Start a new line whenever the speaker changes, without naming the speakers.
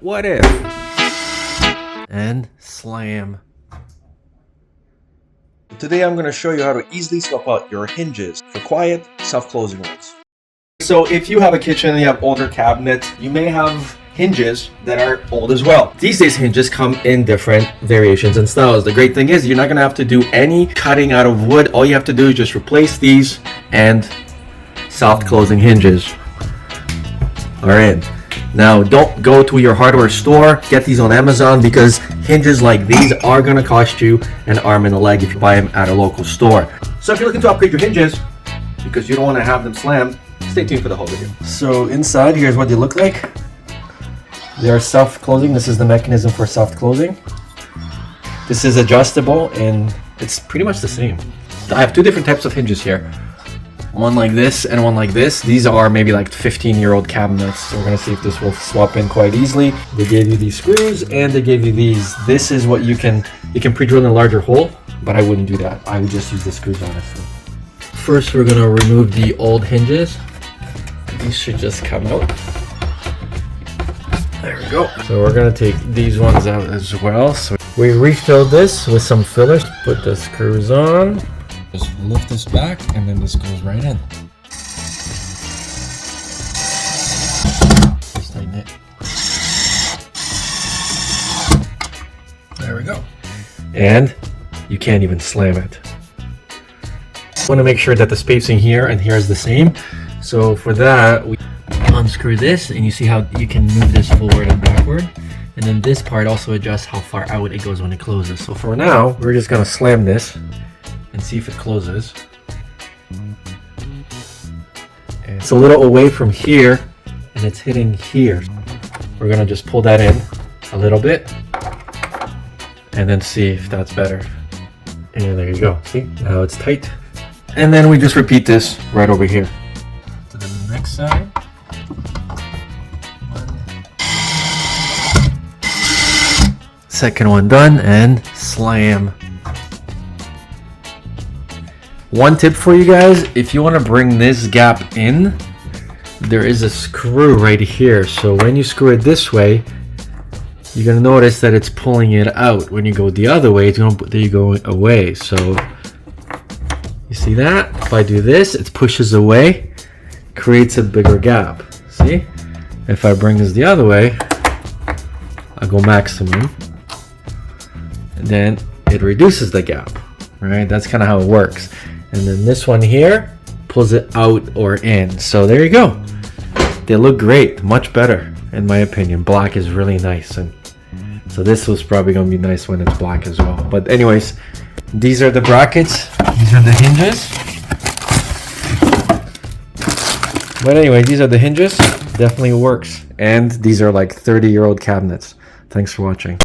what if? And slam. Today I'm going to show you how to easily swap out your hinges for quiet, self-closing ones. So if you have a kitchen and you have older cabinets, you may have hinges that are old as well. These days hinges come in different variations and styles. The great thing is you're not going to have to do any cutting out of wood. All you have to do is just replace these and soft closing hinges are in. Now don't go to your hardware store, get these on Amazon, because hinges like these are going to cost you an arm and a leg if you buy them at a local store. So if you're looking to upgrade your hinges because you don't want to have them slammed, stay tuned for the whole video. So inside, here's what they look like. They are self-closing. This is the mechanism for self-closing. This is adjustable and it's pretty much the same. I have two different types of hinges here. One like this and one like this. These are maybe like 15-year-old cabinets. So we're gonna see if this will swap in quite easily. They gave you these screws and they gave you these. This is what you can pre-drill in a larger hole, but I wouldn't do that. I would just use the screws, honestly. First, we're gonna remove the old hinges. These should just come out. There we go. So we're gonna take these ones out as well. So we refilled this with some fillers. Put the screws on. Just lift this back and then this goes right in. Just tighten it. There we go. And you can't even slam it. I want to make sure that the spacing here and here is the same. So for that, we unscrew this and you see how you can move this forward and backward. And then this part also adjusts how far out it goes when it closes. So for now, we're just gonna slam this and see if it closes. And it's a little away from here and it's hitting here. We're gonna just pull that in a little bit and then see if that's better. And there you go. See, now it's tight. And then we just repeat this right over here. To the next side. Second one done, and slam. One tip for you guys, if you want to bring this gap in, there is a screw right here. So when you screw it this way, you're going to notice that it's pulling it out. When you go the other way, it's going to go away. So you see that? If I do this, it pushes away, creates a bigger gap. See? If I bring this the other way, I go maximum, and then it reduces the gap. Right? That's kind of how it works. And then this one here pulls it out or in. So there you go. They look great, much better in my opinion. Black is really nice, and so this was probably gonna be nice when it's black as well. But anyways, these are the brackets. These are the hinges. But anyway, these are the hinges. Definitely works. And these are like 30-year-old cabinets. Thanks for watching.